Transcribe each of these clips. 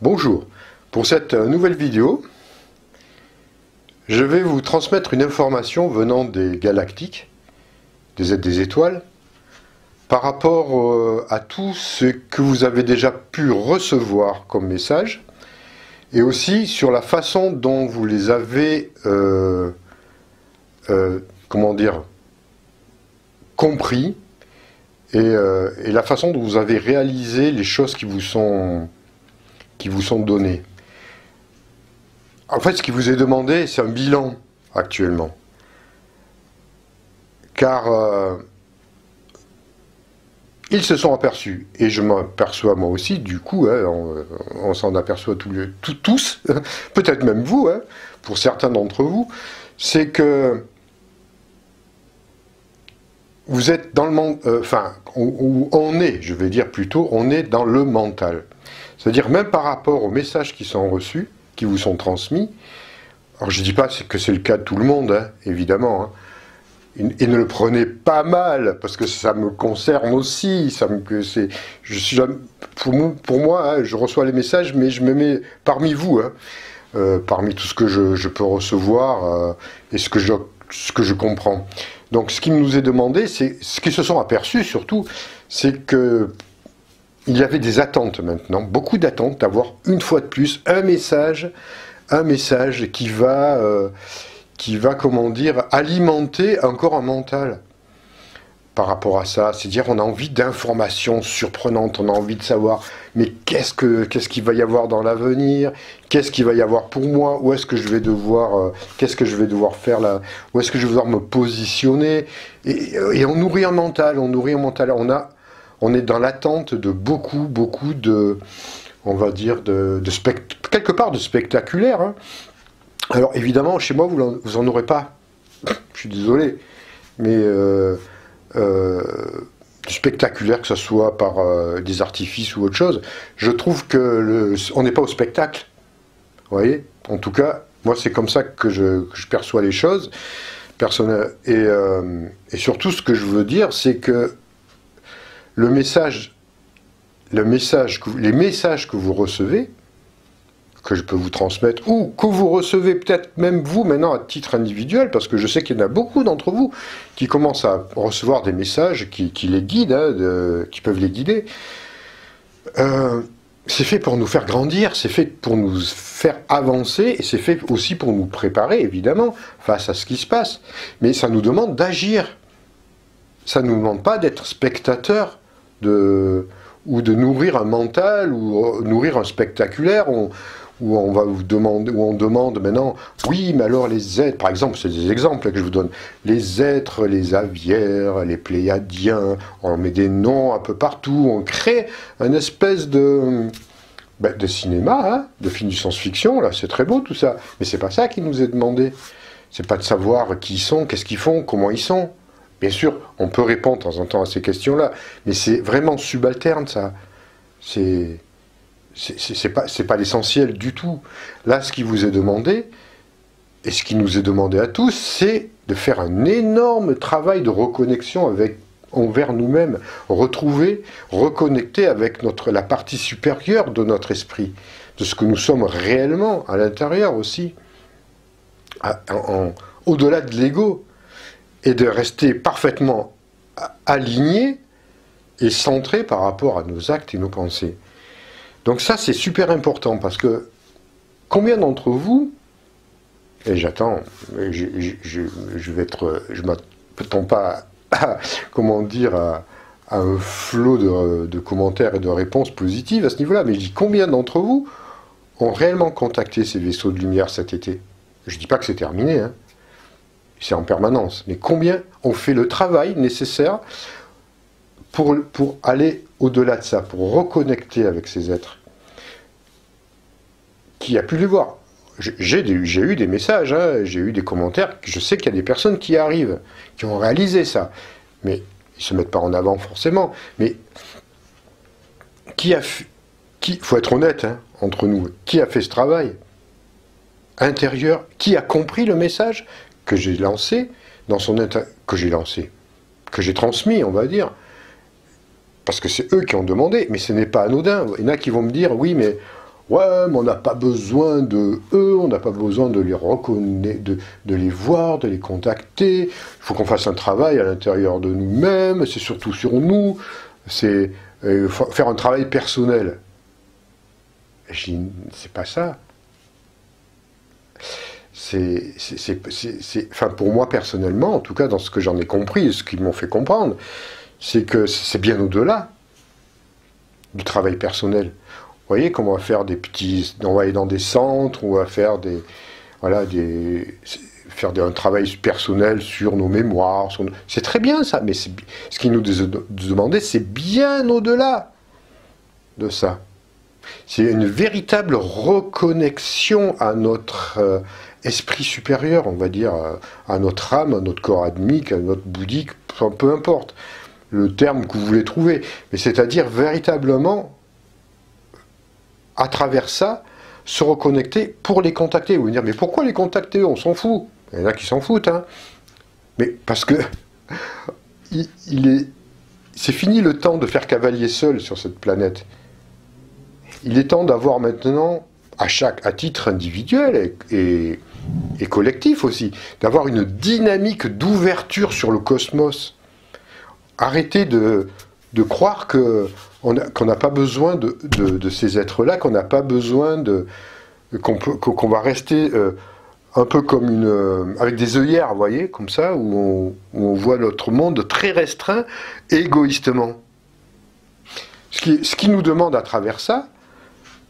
Bonjour, pour cette nouvelle vidéo, je vais vous transmettre une information venant des galactiques, des étoiles, par rapport à tout ce que vous avez déjà pu recevoir comme message, et aussi sur la façon dont vous les avez, compris, et la façon dont vous avez réalisé les choses qui vous sont données. En fait, ce qui vous est demandé, c'est un bilan actuellement. Car ils se sont aperçus, et je m'aperçois moi aussi, du coup, hein, on s'en aperçoit tous, peut-être même vous, hein, pour certains d'entre vous, c'est que vous êtes dans le monde, où on est, je vais dire plutôt, on est dans le mental. C'est-à-dire même par rapport aux messages qui sont reçus, qui vous sont transmis, alors je ne dis pas que c'est le cas de tout le monde, hein, évidemment, hein, et ne le prenez pas mal, parce que ça me concerne aussi, pour moi, hein, je reçois les messages, mais je me mets parmi vous, hein, parmi tout ce que je peux recevoir, et ce que je comprends. Donc ce qui nous est demandé, c'est ce qu'ils se sont aperçus surtout, c'est que il y avait des attentes maintenant, beaucoup d'attentes, d'avoir une fois de plus un message qui va, comment dire, alimenter encore un mental par rapport à ça. C'est-à-dire, on a envie d'informations surprenantes, on a envie de savoir, mais qu'est-ce qu'il va y avoir dans l'avenir, qu'est-ce qu'il va y avoir pour moi, où est-ce que je vais devoir, qu'est-ce que je vais devoir faire là, où est-ce que je vais devoir me positionner, et on nourrit un mental, on est dans l'attente de beaucoup de, on va dire, quelque part de spectaculaire, hein. Alors évidemment, chez moi, vous en aurez pas. Je suis désolé, mais spectaculaire, que ce soit par des artifices ou autre chose, je trouve que on n'est pas au spectacle. Vous voyez ? En tout cas, moi, c'est comme ça que je perçois les choses. Et surtout, ce que je veux dire, c'est que les messages que vous recevez, que je peux vous transmettre, ou que vous recevez peut-être même vous maintenant à titre individuel, parce que je sais qu'il y en a beaucoup d'entre vous qui commencent à recevoir des messages qui les guident, hein, qui peuvent les guider. C'est fait pour nous faire grandir, c'est fait pour nous faire avancer, et c'est fait aussi pour nous préparer, évidemment, face à ce qui se passe. Mais ça nous demande d'agir. Ça ne nous demande pas d'être spectateur ou de nourrir un mental, ou nourrir un spectaculaire, où on va vous demander, où on demande maintenant, oui, mais alors les êtres, par exemple, c'est des exemples que je vous donne, les êtres, les aviaires, les pléiadiens, on met des noms un peu partout, on crée une espèce de cinéma, hein, de film de science-fiction, là, c'est très beau tout ça, mais c'est pas ça qui nous est demandé. C'est pas de savoir qui ils sont, qu'est-ce qu'ils font, comment ils sont. Bien sûr, on peut répondre de temps en temps à ces questions-là, mais c'est vraiment subalterne, ça. C'est pas l'essentiel du tout. Là, ce qui vous est demandé, et ce qui nous est demandé à tous, c'est de faire un énorme travail de reconnexion envers nous-mêmes, reconnecter avec la partie supérieure de notre esprit, de ce que nous sommes réellement à l'intérieur aussi, au-delà de l'ego, et de rester parfaitement aligné et centré par rapport à nos actes et nos pensées. Donc ça, c'est super important, parce que combien d'entre vous, et j'attends, je m'attends pas à, comment dire, à un flot de commentaires et de réponses positives à ce niveau-là, mais je dis combien d'entre vous ont réellement contacté ces vaisseaux de lumière cet été? Je dis pas que c'est terminé, hein. C'est en permanence, mais combien ont fait le travail nécessaire pour aller au-delà de ça, pour reconnecter avec ces êtres? Qui a pu les voir? J'ai eu des messages, hein, j'ai eu des commentaires, je sais qu'il y a des personnes qui arrivent, qui ont réalisé ça, mais ils ne se mettent pas en avant forcément, mais faut être honnête, hein, entre nous, qui a fait ce travail intérieur, qui a compris le message que j'ai lancé, que j'ai transmis, on va dire, parce que c'est eux qui ont demandé, mais ce n'est pas anodin. Il y en a qui vont me dire, oui, mais Ouais, mais on n'a pas besoin de eux, on n'a pas besoin de les reconnaître, de les voir, de les contacter. Il faut qu'on fasse un travail à l'intérieur de nous-mêmes, c'est surtout sur nous, c'est faire un travail personnel. Je dis, c'est pas ça. Enfin, pour moi personnellement, en tout cas dans ce que j'en ai compris, ce qu'ils m'ont fait comprendre, c'est que c'est bien au-delà du travail personnel. Vous voyez comment on va faire des petits, on va aller dans des centres, on va faire un travail personnel sur nos mémoires. C'est très bien ça, mais ce qui nous demandait, c'est bien au-delà de ça. C'est une véritable reconnexion à notre esprit supérieur, on va dire, à notre âme, à notre corps admique, à notre bouddhique, peu importe le terme que vous voulez trouver. Mais c'est-à-dire véritablement, à travers ça, se reconnecter pour les contacter. Vous allez me dire, mais pourquoi les contacter? On s'en fout. Il y en a qui s'en foutent, hein. Mais parce que c'est fini le temps de faire cavalier seul sur cette planète. Il est temps d'avoir maintenant, à titre individuel et collectif aussi, d'avoir une dynamique d'ouverture sur le cosmos. Arrêtez de croire qu'on n'a pas besoin de ces êtres-là, qu'on n'a pas besoin qu'on va rester un peu comme avec des œillères, vous voyez, comme ça, où on voit notre monde très restreint, égoïstement. Ce qui nous demande à travers ça,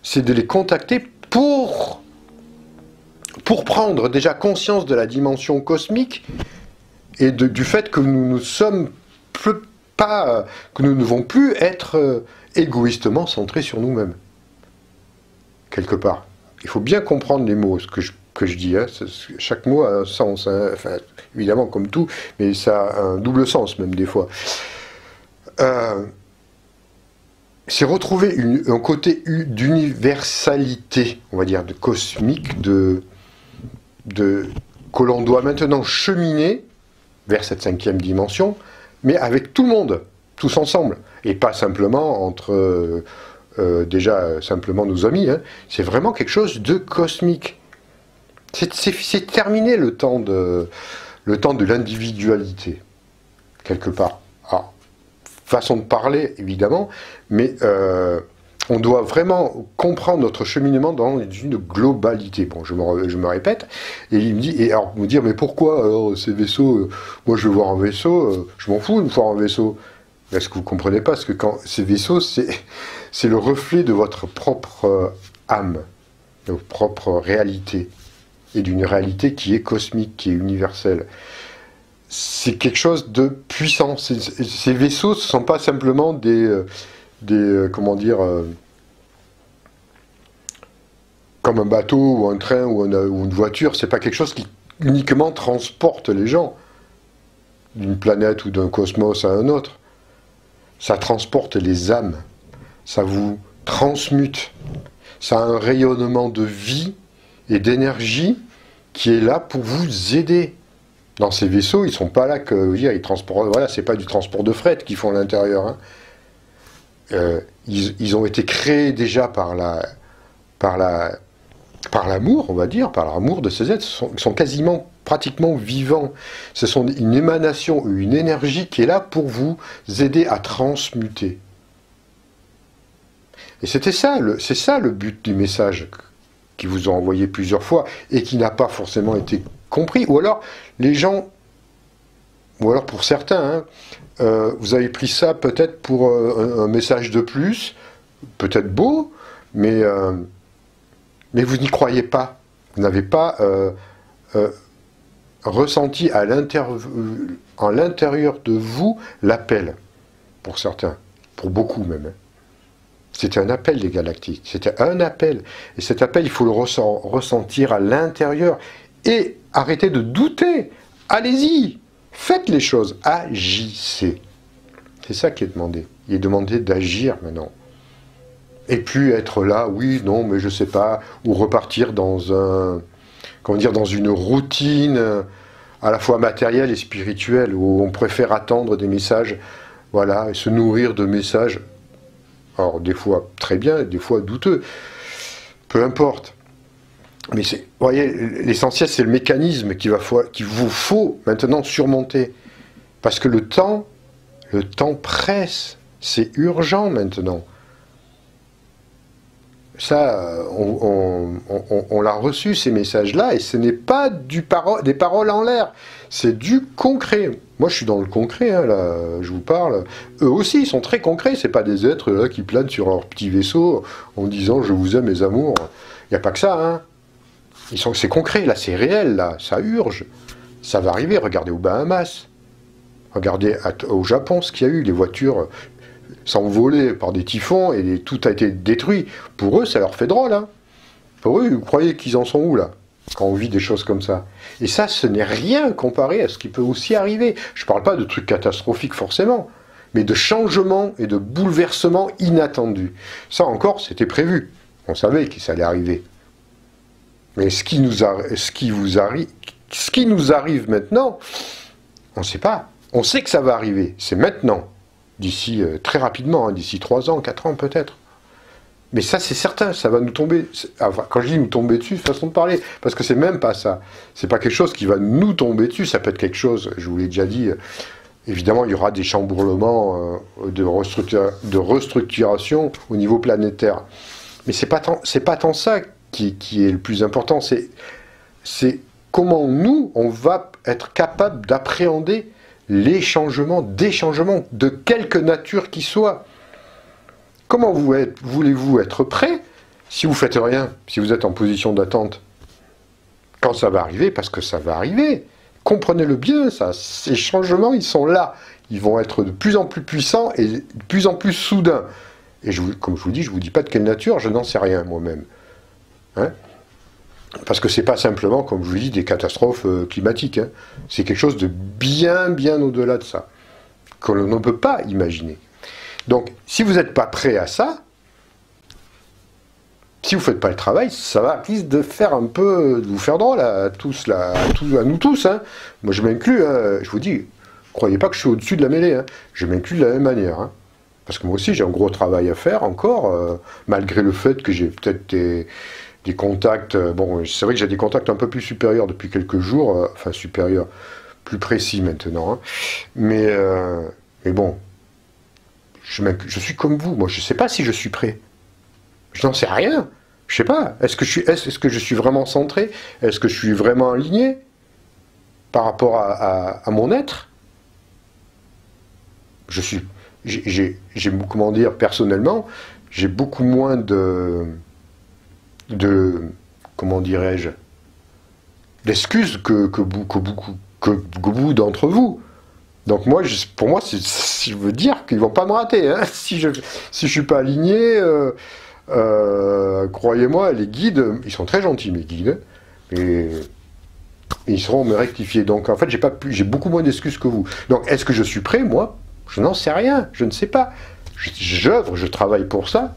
c'est de les contacter pour prendre déjà conscience de la dimension cosmique et du fait que nous ne sommes pas, que nous ne devons plus être égoïstement centrés sur nous-mêmes. Quelque part. Il faut bien comprendre les mots, ce que je dis. Hein. Chaque mot a un sens, hein. Enfin, évidemment comme tout, mais ça a un double sens même des fois. C'est retrouver un côté d'universalité, on va dire, de cosmique, que l'on doit maintenant cheminer vers cette 5e dimension, mais avec tout le monde, tous ensemble, et pas simplement entre déjà simplement nos amis. Hein. C'est vraiment quelque chose de cosmique. C'est terminé le temps de l'individualité, quelque part. Alors, façon de parler, évidemment, mais on doit vraiment comprendre notre cheminement dans une globalité. Bon, je me répète, et il me dit, et alors, me dire, mais pourquoi alors, ces vaisseaux, moi je veux voir un vaisseau, je m'en fous de voir un vaisseau. Est-ce que vous ne comprenez pas? Parce que ces vaisseaux, c'est le reflet de votre propre âme, de votre propre réalité, et d'une réalité qui est cosmique, qui est universelle. C'est quelque chose de puissant. Ces vaisseaux, ce ne sont pas simplement comment dire, comme un bateau ou un train ou une voiture. C'est pas quelque chose qui uniquement transporte les gens d'une planète ou d'un cosmos à un autre. Ça transporte les âmes. Ça vous transmute. Ça a un rayonnement de vie et d'énergie qui est là pour vous aider. Dans ces vaisseaux, ils ne sont pas là que ils transportent. Voilà, c'est pas du transport de fret qu'ils font à l'intérieur. Hein. Ils ont été créés déjà par l'amour, on va dire, par l'amour de ces êtres. Ils sont quasiment, pratiquement vivants. Ce sont une émanation, une énergie qui est là pour vous aider à transmuter. Et c'est ça le but du message qu'ils vous ont envoyé plusieurs fois et qui n'a pas forcément été compris. Ou alors, les gens, ou alors pour certains, hein, vous avez pris ça peut-être pour un message de plus, peut-être beau, mais vous n'y croyez pas. Vous n'avez pas ressenti en l'intérieur de vous l'appel, pour certains, pour beaucoup même. C'était un appel des galactiques, c'était un appel. Et cet appel, il faut le ressentir à l'intérieur. Et arrêtez de douter. Allez-y. Faites les choses. Agissez. C'est ça qui est demandé. Il est demandé d'agir maintenant. Et plus être là, oui, non, mais je sais pas, ou repartir dans dans une routine à la fois matérielle et spirituelle, où on préfère attendre des messages, voilà, et se nourrir de messages. Alors, des fois très bien, des fois douteux. peu importe. Mais vous voyez, l'essentiel, c'est le mécanisme qu'il vous faut maintenant surmonter. Parce que le temps presse. C'est urgent maintenant. Ça, on l'a reçu, ces messages-là, et ce n'est pas des paroles en l'air. C'est du concret. Moi, je suis dans le concret, hein, là, je vous parle. Eux aussi, ils sont très concrets. C'est pas des êtres là, qui planent sur leur petit vaisseau en disant « je vous aime, mes amours ». Il n'y a pas que ça, hein. C'est concret, là, c'est réel, là, ça urge. Ça va arriver, regardez aux Bahamas. Regardez au Japon ce qu'il y a eu, les voitures s'envolaient par des typhons et tout a été détruit. Pour eux, ça leur fait drôle, hein. Pour eux, vous croyez qu'ils en sont où, là, quand on vit des choses comme ça? Et ça, ce n'est rien comparé à ce qui peut aussi arriver. Je ne parle pas de trucs catastrophiques, forcément, mais de changements et de bouleversements inattendus. Ça encore, c'était prévu. On savait que ça allait arriver. Mais ce qui nous arrive maintenant, on ne sait pas. On sait que ça va arriver. C'est maintenant. D'ici très rapidement, hein, d'ici 3 ans, 4 ans peut-être. Mais ça, c'est certain, ça va nous tomber. Enfin, quand je dis nous tomber dessus, c'est façon de parler, parce que c'est même pas ça. C'est pas quelque chose qui va nous tomber dessus, ça peut être quelque chose, je vous l'ai déjà dit, évidemment, il y aura des chamboulements de restructuration au niveau planétaire. Mais c'est pas tant ça qui est le plus important, c'est comment nous, on va être capable d'appréhender les changements, des changements, de quelque nature qu'ils soient. Comment voulez-vous être prêt si vous faites rien, si vous êtes en position d'attente? Quand ça va arriver, parce que ça va arriver. Comprenez-le bien, ça. Ces changements, ils sont là. Ils vont être de plus en plus puissants et de plus en plus soudains. Et comme je vous dis, je ne vous dis pas de quelle nature, je n'en sais rien moi-même. Hein? Parce que c'est pas simplement, comme je vous dis, des catastrophes climatiques. Hein. C'est quelque chose de bien, bien au-delà de ça, que l'on ne peut pas imaginer. Donc, si vous n'êtes pas prêt à ça, si vous ne faites pas le travail, ça va risque de vous faire drôle à tous, à nous tous. Hein. Moi, je m'inclus, hein, je vous dis, ne croyez pas que je suis au-dessus de la mêlée. Hein. Je m'inclus de la même manière. Hein. Parce que moi aussi, j'ai un gros travail à faire encore, malgré le fait que j'ai peut-être des contacts, bon, c'est vrai que j'ai des contacts un peu plus supérieurs depuis quelques jours, enfin supérieurs, plus précis maintenant, hein. Mais bon, je suis comme vous, moi je ne sais pas si je suis prêt, je n'en sais rien, je ne sais pas, est-ce que je suis vraiment centré, est-ce que je suis vraiment aligné par rapport à mon être? Comment dire, personnellement, j'ai beaucoup moins comment dirais-je, d'excuses que beaucoup d'entre vous. Donc moi, pour moi, je veux dire qu'ils vont pas me rater. Hein. Si je suis pas aligné, croyez-moi, les guides, ils sont très gentils, mes guides, et ils seront me rectifier. Donc en fait, j'ai beaucoup moins d'excuses que vous. Donc est-ce que je suis prêt, moi? Je n'en sais rien, je ne sais pas. Je travaille pour ça.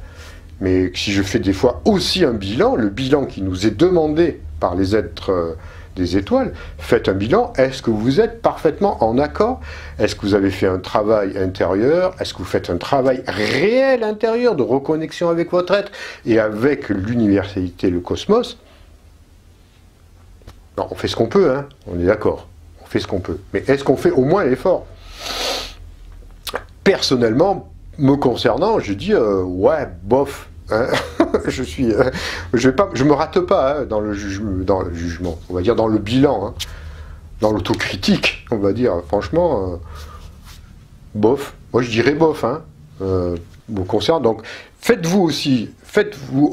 Mais si je fais des fois aussi un bilan, le bilan qui nous est demandé par les êtres des étoiles, faites un bilan, est-ce que vous êtes parfaitement en accord? Est-ce que vous avez fait un travail intérieur? Est-ce que vous faites un travail réel intérieur de reconnexion avec votre être et avec l'universalité, le cosmos? Non, on fait ce qu'on peut, hein, on est d'accord, on fait ce qu'on peut. Mais est-ce qu'on fait au moins l'effort? Personnellement, me concernant, je dis ouais, bof. Hein. Je me rate pas hein, dans le jugement, on va dire dans le bilan, hein, dans l'autocritique, on va dire. Franchement, bof. Moi, je dirais bof. Hein, me concernant. Donc, faites-vous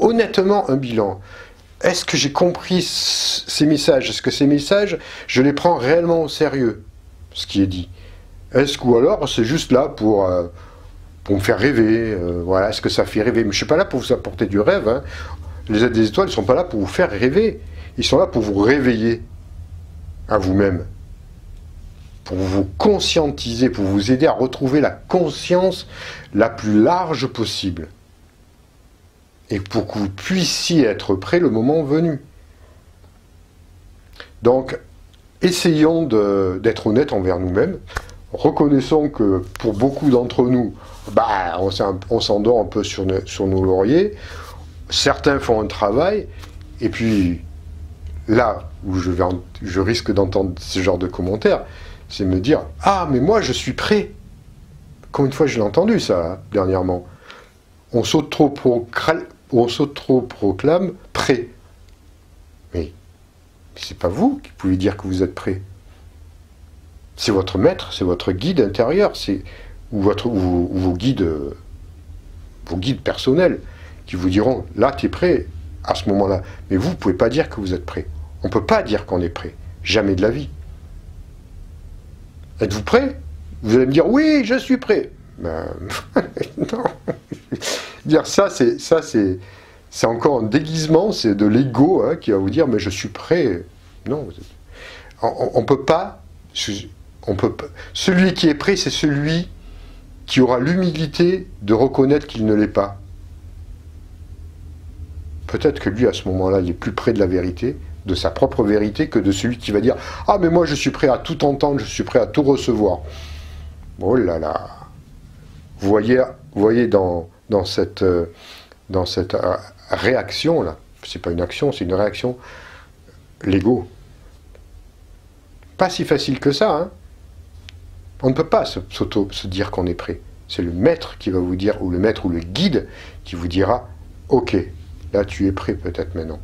honnêtement un bilan. Est-ce que j'ai compris ces messages? Est-ce que ces messages, je les prends réellement au sérieux, ce qui est dit? Ou alors c'est juste là pour me faire rêver, voilà, est-ce que ça fait rêver? Mais je ne suis pas là pour vous apporter du rêve, hein. Les aides des étoiles ne sont pas là pour vous faire rêver, ils sont là pour vous réveiller à vous-même, pour vous conscientiser, pour vous aider à retrouver la conscience la plus large possible, et pour que vous puissiez être prêt le moment venu. Donc, essayons d'être honnêtes envers nous-mêmes. Reconnaissons que pour beaucoup d'entre nous, bah, on s'endort un peu sur nos lauriers. certains font un travail, et puis là où je risque d'entendre ce genre de commentaires, c'est me dire « Ah, mais moi je suis prêt !» Combien de fois je l'ai entendu ça, hein, dernièrement. On s'auto-proclame prêt. Mais c'est pas vous qui pouvez dire que vous êtes prêt. C'est votre maître, c'est votre guide intérieur, ou vos guides personnels qui vous diront là tu es prêt à ce moment-là. Mais vous ne pouvez pas dire que vous êtes prêt. On ne peut pas dire qu'on est prêt. Jamais de la vie. Êtes-vous prêt? Vous allez me dire oui, je suis prêt. Ben, non. Dire ça, c'est encore un déguisement, c'est de l'ego hein, qui va vous dire mais je suis prêt. Non, on peut pas. Celui qui est prêt, c'est celui qui aura l'humilité de reconnaître qu'il ne l'est pas. Peut-être que lui, à ce moment-là, il est plus près de la vérité, de sa propre vérité, que de celui qui va dire « Ah, mais moi, je suis prêt à tout entendre, je suis prêt à tout recevoir. » Oh là là. Vous voyez dans cette réaction-là, c'est pas une action, c'est une réaction, l'ego. Pas si facile que ça, hein. On ne peut pas se dire qu'on est prêt. C'est le maître qui va vous dire, ou le maître ou le guide qui vous dira « Ok, là tu es prêt peut-être maintenant. »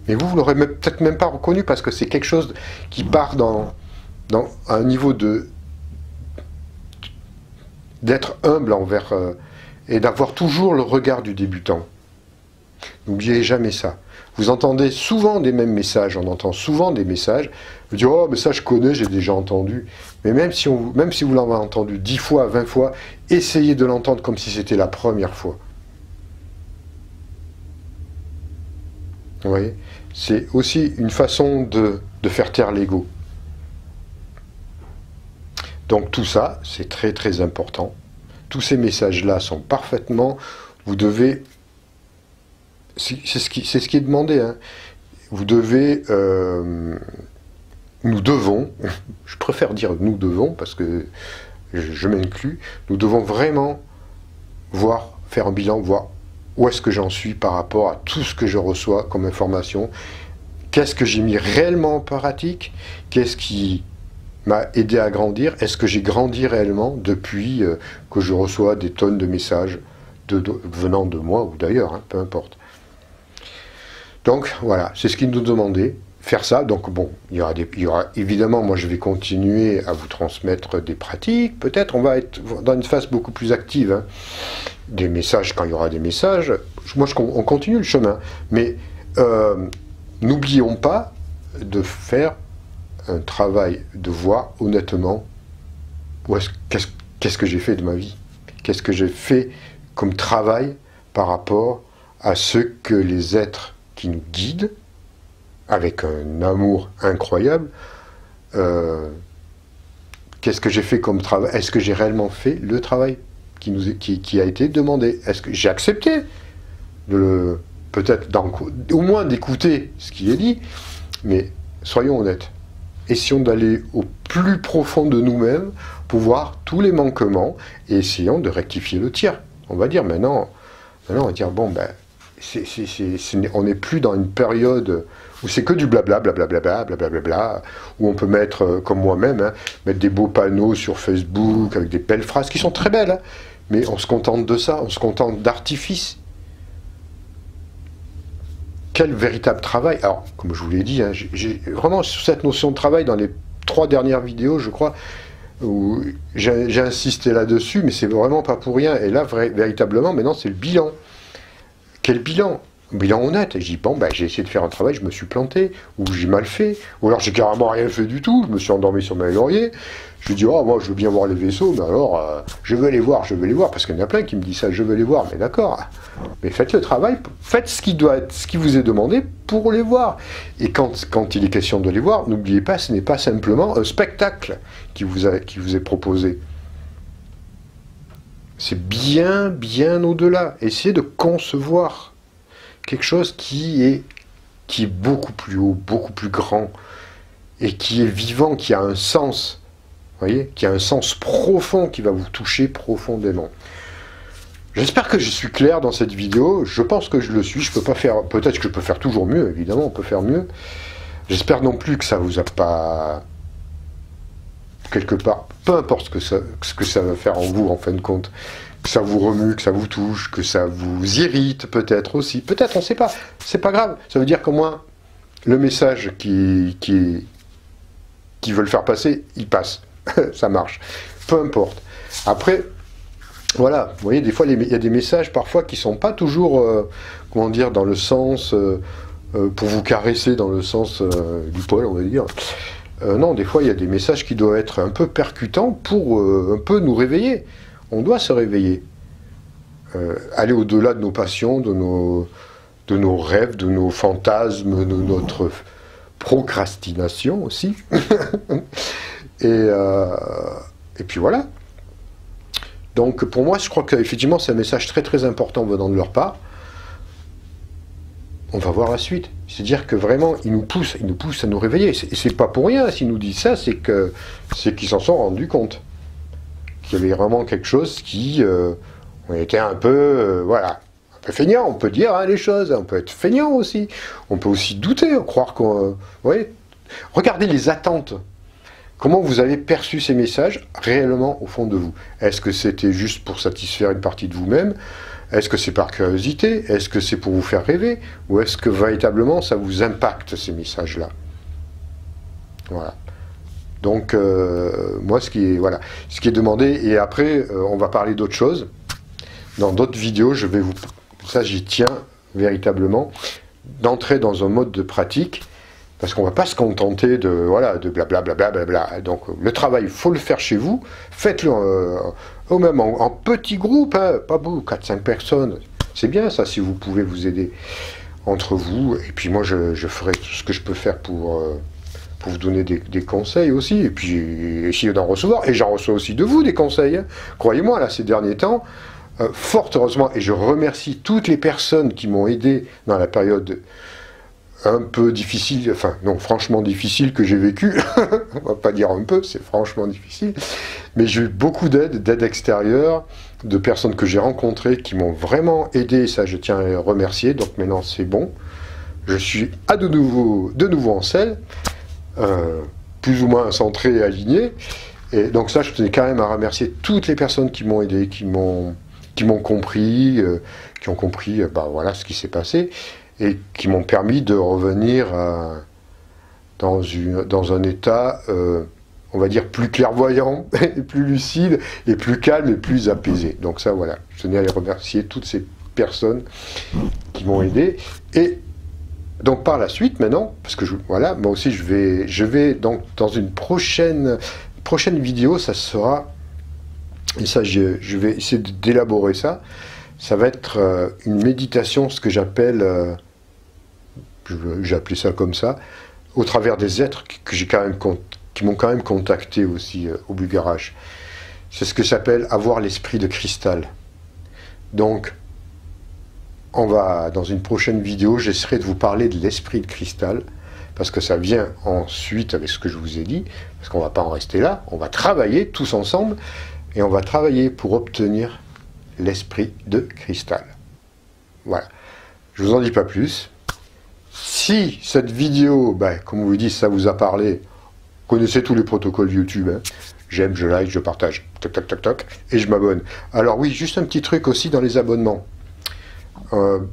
Mais vous l'aurez peut-être même pas reconnu parce que c'est quelque chose qui part dans un niveau d'être humble envers et d'avoir toujours le regard du débutant. N'oubliez jamais ça. Vous entendez souvent des mêmes messages, on entend souvent des messages, vous dites « Oh, mais ça je connais, j'ai déjà entendu. » Mais même si vous l'avez entendu 10 fois, 20 fois, essayez de l'entendre comme si c'était la première fois. Vous voyez? C'est aussi une façon de faire taire l'ego. Donc tout ça, c'est très très important. Tous ces messages-là sont parfaitement... Vous devez... C'est ce qui est demandé. Hein. Vous devez... nous devons, je préfère dire nous devons, parce que je m'inclus, nous devons vraiment faire un bilan, voir où est-ce que j'en suis par rapport à tout ce que je reçois comme information, qu'est-ce que j'ai mis réellement en pratique, qu'est-ce qui m'a aidé à grandir, est-ce que j'ai grandi réellement depuis que je reçois des tonnes de messages venant de moi ou d'ailleurs, hein, peu importe. Donc voilà, c'est ce qu'il nous demandait, faire ça. Donc bon, il y aura évidemment, moi je vais continuer à vous transmettre des pratiques, peut-être on va être dans une phase beaucoup plus active, hein. Des messages quand il y aura des messages, on continue le chemin, mais n'oublions pas de faire un travail de voir honnêtement qu'est-ce que j'ai fait de ma vie, qu'est-ce que j'ai fait comme travail par rapport à ce que les êtres qui nous guident, avec un amour incroyable, qu'est-ce que j'ai fait comme travail? Est-ce que j'ai réellement fait le travail qui a été demandé? Est-ce que j'ai accepté peut-être au moins d'écouter ce qui est dit, mais soyons honnêtes. Essayons d'aller au plus profond de nous-mêmes pour voir tous les manquements et essayons de rectifier le tir. On va dire maintenant on va dire bon ben on n'est plus dans une période où c'est que du blabla, blablabla, blablabla, où on peut mettre, comme moi-même, hein, mettre des beaux panneaux sur Facebook avec des belles phrases qui sont très belles, hein, mais on se contente de ça, on se contente d'artifice. Quel véritable travail. Alors, comme je vous l'ai dit, hein, j'ai vraiment sur cette notion de travail dans les 3 dernières vidéos, je crois, où j'ai insisté là-dessus, mais c'est vraiment pas pour rien. Et là, véritablement, maintenant, c'est le bilan. Quel bilan? Bilan honnête. Et je dis, bon, ben, j'ai essayé de faire un travail, je me suis planté, ou j'ai mal fait, ou alors j'ai carrément rien fait du tout, je me suis endormi sur mes lauriers. Je lui dis, oh, moi, je veux bien voir les vaisseaux, mais alors, je veux les voir, parce qu'il y en a plein qui me disent ça, je veux les voir, mais d'accord. Mais faites le travail, faites ce qui vous est demandé pour les voir. Et quand il est question de les voir, n'oubliez pas, ce n'est pas simplement un spectacle qui vous est proposé. C'est bien, bien au-delà. Essayez de concevoir quelque chose qui est beaucoup plus haut, beaucoup plus grand, et qui est vivant, qui a un sens, vous voyez, qui a un sens profond, qui va vous toucher profondément. J'espère que je suis clair dans cette vidéo. Je pense que je le suis. Je peux pas faire. Peut-être que je peux faire toujours mieux. Évidemment, on peut faire mieux. J'espère non plus que ça vous a pas quelque part. Peu importe ce que ça va faire en vous, en fin de compte. Que ça vous remue, que ça vous touche, que ça vous irrite, peut-être aussi. Peut-être, on ne sait pas. C'est pas grave. Ça veut dire qu'au moins le message qui veulent faire passer, il passe. Ça marche. Peu importe. Après. Voilà, vous voyez, des fois, il y a des messages parfois qui ne sont pas toujours, comment dire, dans le sens, pour vous caresser, dans le sens du poil, on va dire. Non, des fois, il y a des messages qui doivent être un peu percutants pour un peu nous réveiller. On doit se réveiller. Aller au-delà de nos passions, de nos rêves, de nos fantasmes, de notre procrastination aussi. Et puis voilà. Donc pour moi, je crois qu'effectivement, c'est un message très très important venant de leur part. On va voir la suite. C'est-à-dire que vraiment, ils nous poussent à nous réveiller. Et c'est pas pour rien s'ils nous disent ça, c'est qu'ils s'en sont rendus compte. Qu'il y avait vraiment quelque chose qui... on était un peu... voilà. Un peu feignant, on peut dire hein, les choses. On peut être feignant aussi. On peut aussi douter, croire qu'on... ouais. Regardez les attentes. Comment vous avez perçu ces messages réellement au fond de vous? Est-ce que c'était juste pour satisfaire une partie de vous-même? Est-ce que c'est par curiosité? Est-ce que c'est pour vous faire rêver? Ou est-ce que véritablement ça vous impacte ces messages-là? Voilà. Donc, moi, ce qui est demandé, et après, on va parler d'autres choses. Dans d'autres vidéos, ça j'y tiens véritablement, d'entrer dans un mode de pratique. Parce qu'on ne va pas se contenter de blablabla. Donc le travail, il faut le faire chez vous. Faites-le même en petits groupes, hein, pas beaucoup, 4-5 personnes. C'est bien ça, si vous pouvez vous aider entre vous. Et puis moi, je ferai tout ce que je peux faire pour vous donner des conseils aussi. Et puis essayer d'en recevoir. Et j'en reçois aussi de vous des conseils. Hein. Croyez-moi, là, ces derniers temps, fort heureusement, et je remercie toutes les personnes qui m'ont aidé dans la période... un peu difficile, enfin non, franchement difficile que j'ai vécu, on va pas dire un peu, c'est franchement difficile, mais j'ai eu beaucoup d'aide extérieure, de personnes que j'ai rencontrées qui m'ont vraiment aidé, ça je tiens à les remercier, donc maintenant c'est bon, je suis de nouveau en selle, plus ou moins centré et aligné, et donc ça je tenais quand même à remercier toutes les personnes qui m'ont aidé, qui m'ont compris, qui ont compris voilà ce qui s'est passé, et qui m'ont permis de revenir dans un état, on va dire, plus clairvoyant, et plus lucide, et plus calme, et plus apaisé. Donc ça, voilà, je tenais à les remercier, toutes ces personnes qui m'ont aidé. Et donc par la suite, maintenant, parce que voilà, moi aussi, je vais donc dans une prochaine vidéo, ça sera, et ça, je vais essayer d'élaborer ça, ça va être une méditation, ce que j'appelle... j'ai appelé ça comme ça, au travers des êtres qui m'ont quand même contacté aussi au Bugarach. C'est ce que s'appelle avoir l'esprit de cristal. Donc, dans une prochaine vidéo, j'essaierai de vous parler de l'esprit de cristal, parce que ça vient ensuite avec ce que je vous ai dit, parce qu'on ne va pas en rester là, on va travailler tous ensemble, et on va travailler pour obtenir l'esprit de cristal. Voilà. Je ne vous en dis pas plus. Si cette vidéo, comme vous dit, ça vous a parlé, connaissez tous les protocoles YouTube, hein. J'aime, je like, je partage, toc toc toc toc, et je m'abonne. Alors oui, juste un petit truc aussi dans les abonnements.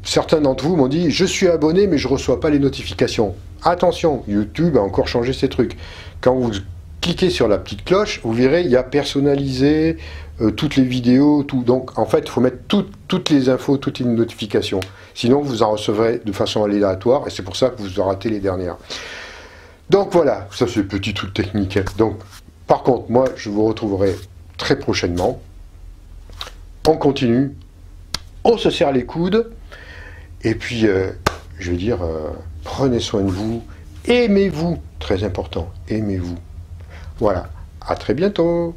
Certains d'entre vous m'ont dit, je suis abonné mais je ne reçois pas les notifications. Attention, YouTube a encore changé ses trucs. Quand vous cliquez sur la petite cloche, vous verrez, il y a personnalisé, toutes les vidéos, tout. Donc en fait, il faut mettre toutes les infos, toutes les notifications. Sinon, vous en recevrez de façon aléatoire, et c'est pour ça que vous aurez raté les dernières. Donc voilà, ça c'est petit truc technique. Donc, par contre, moi, je vous retrouverai très prochainement. On continue, on se serre les coudes, et puis, je vais dire, prenez soin de vous, aimez-vous, très important, aimez-vous. Voilà, à très bientôt.